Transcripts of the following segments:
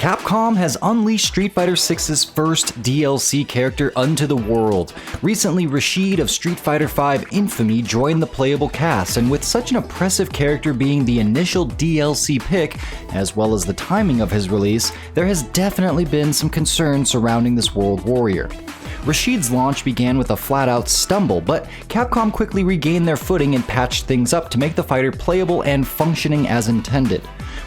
Capcom has unleashed Street Fighter 6's first DLC character unto the world. Recently, Rashid of Street Fighter V Infamy joined the playable cast, and with such an oppressive character being the initial DLC pick, as well as the timing of his release, there has definitely been some concern surrounding this world warrior. Rashid's launch began with a flat-out stumble, but Capcom quickly regained their footing and patched things up to make the fighter playable and functioning as intended.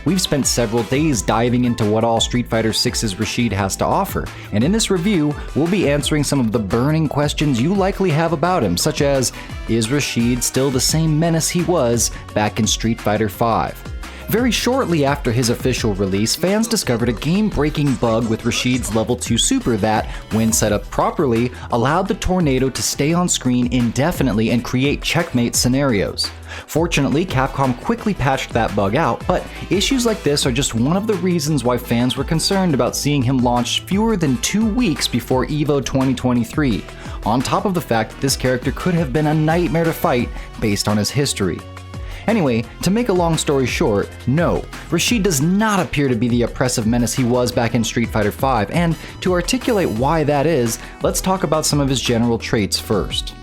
We've spent several days diving into what all Street Fighter 6's Rashid has to offer, and in this review, we'll be answering some of the burning questions you likely have about him, such as, is Rashid still the same menace he was back in Street Fighter V? Very shortly after his official release, fans discovered a game-breaking bug with Rashid's level 2 super that, when set up properly, allowed the tornado to stay on screen indefinitely and create checkmate scenarios. Fortunately, Capcom quickly patched that bug out, but issues like this are just one of the reasons why fans were concerned about seeing him launch fewer than 2 weeks before EVO 2023, on top of the fact that this character could have been a nightmare to fight based on his history. Anyway, to make a long story short, no, Rashid does not appear to be the oppressive menace he was back in Street Fighter V, and to articulate why that is, let's talk about some of his general traits first.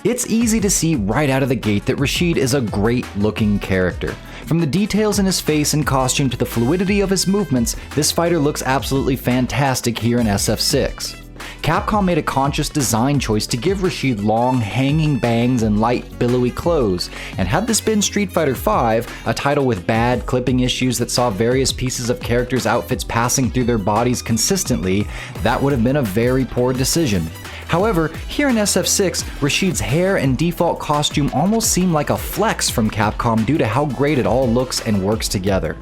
It's easy to see right out of the gate that Rashid is a great-looking character. From the details in his face and costume to the fluidity of his movements, this fighter looks absolutely fantastic here in SF6. Capcom made a conscious design choice to give Rashid long, hanging bangs and light, billowy clothes, and had this been Street Fighter V, a title with bad clipping issues that saw various pieces of characters' outfits passing through their bodies consistently, that would have been a very poor decision. However, here in SF6, Rashid's hair and default costume almost seem like a flex from Capcom due to how great it all looks and works together.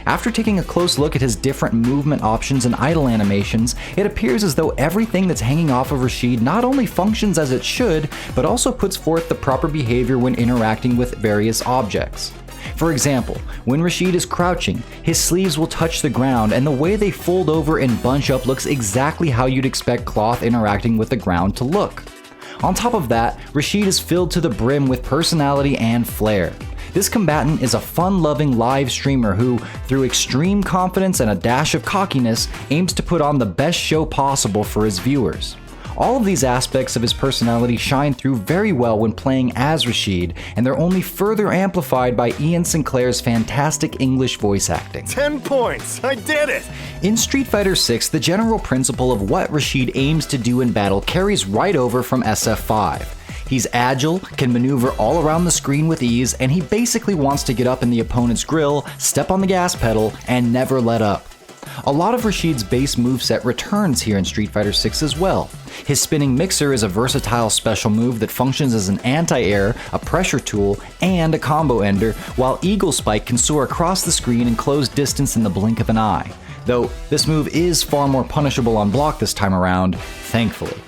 After taking a close look at his different movement options and idle animations, it appears as though everything that's hanging off of Rashid not only functions as it should, but also puts forth the proper behavior when interacting with various objects. For example, when Rashid is crouching, his sleeves will touch the ground, and the way they fold over and bunch up looks exactly how you'd expect cloth interacting with the ground to look. On top of that, Rashid is filled to the brim with personality and flair. This combatant is a fun-loving live streamer who, through extreme confidence and a dash of cockiness, aims to put on the best show possible for his viewers. All of these aspects of his personality shine through very well when playing as Rashid, and they're only further amplified by Ian Sinclair's fantastic English voice acting. 10 points! I did it! In Street Fighter VI, the general principle of what Rashid aims to do in battle carries right over from SF5. He's agile, can maneuver all around the screen with ease, and he basically wants to get up in the opponent's grill, step on the gas pedal, and never let up. A lot of Rashid's base moveset returns here in Street Fighter VI as well. His spinning mixer is a versatile special move that functions as an anti-air, a pressure tool, and a combo ender, while Eagle Spike can soar across the screen and close distance in the blink of an eye. Though this move is far more punishable on block this time around, thankfully.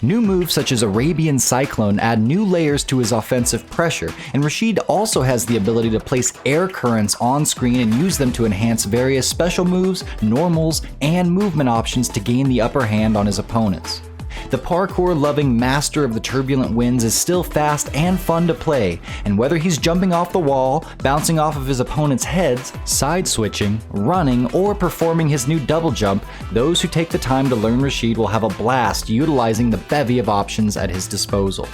New moves such as Arabian Cyclone add new layers to his offensive pressure, and Rashid also has the ability to place air currents on screen and use them to enhance various special moves, normals, and movement options to gain the upper hand on his opponents. The parkour-loving master of the turbulent winds is still fast and fun to play, and whether he's jumping off the wall, bouncing off of his opponent's heads, side-switching, running, or performing his new double jump, those who take the time to learn Rashid will have a blast utilizing the bevy of options at his disposal.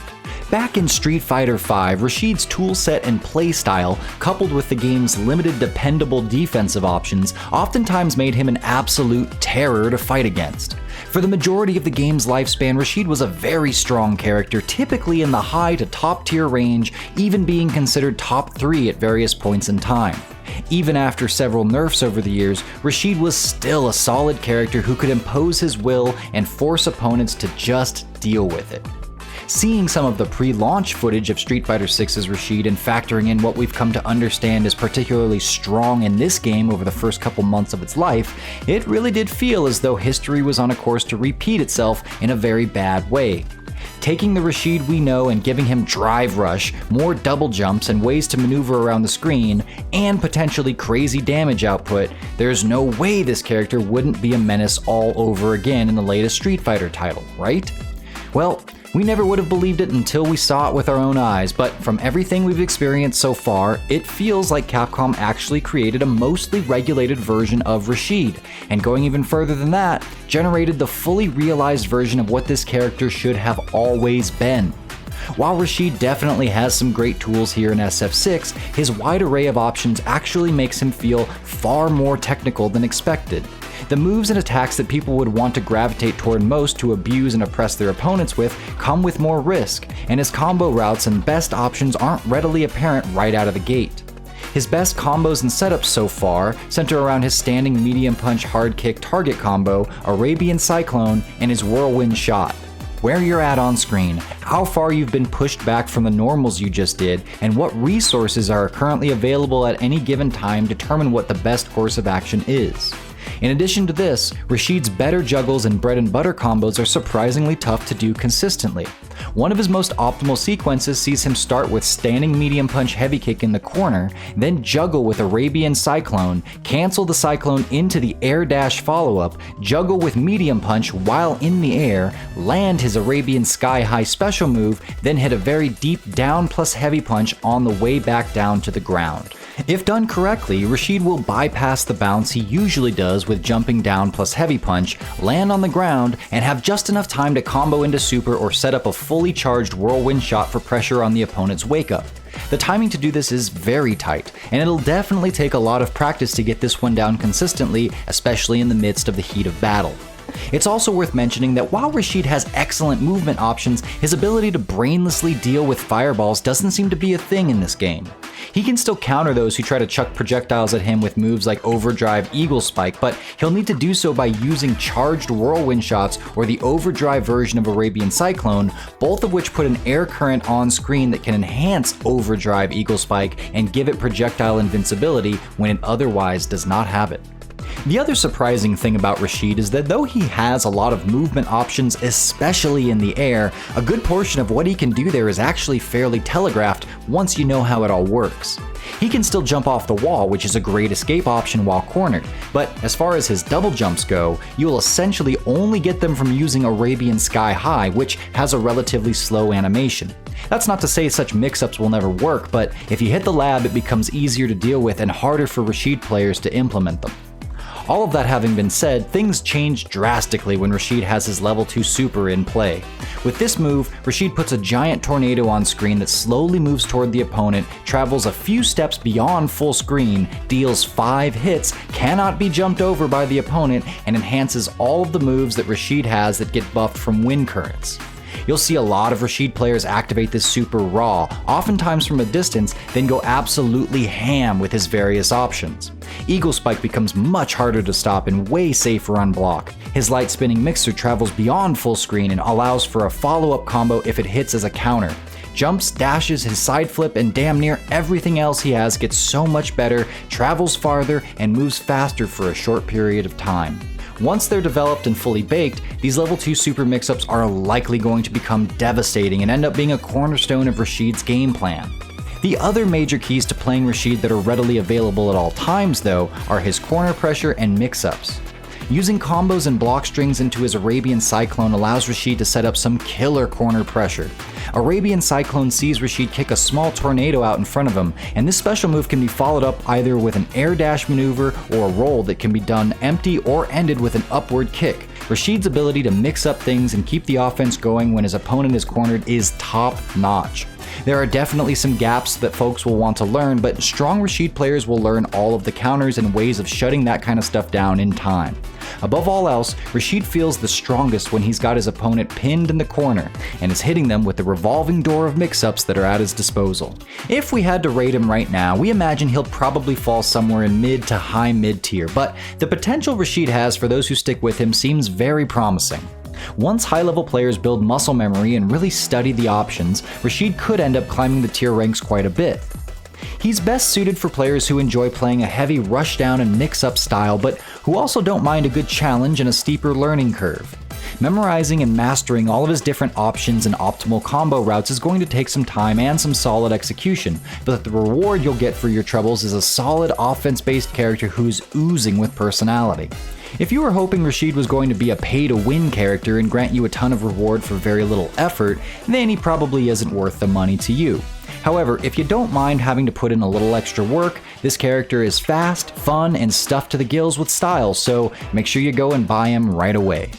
Back in Street Fighter V, Rashid's toolset and playstyle, coupled with the game's limited dependable defensive options, oftentimes made him an absolute terror to fight against. For the majority of the game's lifespan, Rashid was a very strong character, typically in the high to top tier range, even being considered top 3 at various points in time. Even after several nerfs over the years, Rashid was still a solid character who could impose his will and force opponents to just deal with it. Seeing some of the pre-launch footage of Street Fighter VI's Rashid and factoring in what we've come to understand is particularly strong in this game over the first couple months of its life, it really did feel as though history was on a course to repeat itself in a very bad way. Taking the Rashid we know and giving him drive rush, more double jumps and ways to maneuver around the screen, and potentially crazy damage output, there's no way this character wouldn't be a menace all over again in the latest Street Fighter title, right? Well, We never would have believed it until we saw it with our own eyes, but from everything we've experienced so far, it feels like Capcom actually created a mostly regulated version of Rashid, and going even further than that, generated the fully realized version of what this character should have always been. While Rashid definitely has some great tools here in SF6, his wide array of options actually makes him feel far more technical than expected. The moves and attacks that people would want to gravitate toward most to abuse and oppress their opponents with come with more risk, and his combo routes and best options aren't readily apparent right out of the gate. His best combos and setups so far center around his standing medium punch hard kick target combo, Arabian Cyclone, and his whirlwind shot. Where you're at on screen, how far you've been pushed back from the normals you just did, and what resources are currently available at any given time determine what the best course of action is. In addition to this, Rashid's better juggles and bread and butter combos are surprisingly tough to do consistently. One of his most optimal sequences sees him start with standing medium punch heavy kick in the corner, then juggle with Arabian Cyclone, cancel the Cyclone into the air dash follow-up, juggle with medium punch while in the air, land his Arabian Sky High special move, then hit a very deep down plus heavy punch on the way back down to the ground. If done correctly, Rashid will bypass the bounce he usually does with jumping down plus heavy punch, land on the ground, and have just enough time to combo into super or set up a fully charged whirlwind shot for pressure on the opponent's wake up. The timing to do this is very tight, and it'll definitely take a lot of practice to get this one down consistently, especially in the midst of the heat of battle. It's also worth mentioning that while Rashid has excellent movement options, his ability to brainlessly deal with fireballs doesn't seem to be a thing in this game. He can still counter those who try to chuck projectiles at him with moves like Overdrive Eagle Spike, but he'll need to do so by using charged whirlwind shots or the Overdrive version of Arabian Cyclone, both of which put an air current on screen that can enhance Overdrive Eagle Spike and give it projectile invincibility when it otherwise does not have it. The other surprising thing about Rashid is that though he has a lot of movement options, especially in the air, a good portion of what he can do there is actually fairly telegraphed once you know how it all works. He can still jump off the wall, which is a great escape option while cornered, but as far as his double jumps go, you will essentially only get them from using Arabian Sky High, which has a relatively slow animation. That's not to say such mix-ups will never work, but if you hit the lab, it becomes easier to deal with and harder for Rashid players to implement them. All of that having been said, things change drastically when Rashid has his level 2 super in play. With this move, Rashid puts a giant tornado on screen that slowly moves toward the opponent, travels a few steps beyond full screen, deals 5 hits, cannot be jumped over by the opponent, and enhances all of the moves that Rashid has that get buffed from wind currents. You'll see a lot of Rashid players activate this super raw, oftentimes from a distance, then go absolutely ham with his various options. Eagle Spike becomes much harder to stop and way safer on block. His light spinning mixer travels beyond full screen and allows for a follow-up combo if it hits as a counter. Jumps, dashes, his side flip, and damn near everything else he has gets so much better, travels farther, and moves faster for a short period of time. Once they're developed and fully baked, these level 2 super mix-ups are likely going to become devastating and end up being a cornerstone of Rashid's game plan. The other major keys to playing Rashid that are readily available at all times, though, are his corner pressure and mix-ups. Using combos and block strings into his Arabian Cyclone allows Rashid to set up some killer corner pressure. Arabian Cyclone sees Rashid kick a small tornado out in front of him, and this special move can be followed up either with an air dash maneuver or a roll that can be done empty or ended with an upward kick. Rashid's ability to mix up things and keep the offense going when his opponent is cornered is top-notch. There are definitely some gaps that folks will want to learn, but strong Rashid players will learn all of the counters and ways of shutting that kind of stuff down in time. Above all else, Rashid feels the strongest when he's got his opponent pinned in the corner and is hitting them with the revolving door of mix-ups that are at his disposal. If we had to rate him right now, we imagine he'll probably fall somewhere in mid to high mid tier, but the potential Rashid has for those who stick with him seems very promising. Once high-level players build muscle memory and really study the options, Rashid could end up climbing the tier ranks quite a bit. He's best suited for players who enjoy playing a heavy rushdown and mix-up style, but who also don't mind a good challenge and a steeper learning curve. Memorizing and mastering all of his different options and optimal combo routes is going to take some time and some solid execution, but the reward you'll get for your troubles is a solid offense-based character who's oozing with personality. If you were hoping Rashid was going to be a pay-to-win character and grant you a ton of reward for very little effort, then he probably isn't worth the money to you. However, if you don't mind having to put in a little extra work, this character is fast, fun, and stuffed to the gills with style, so make sure you go and buy him right away.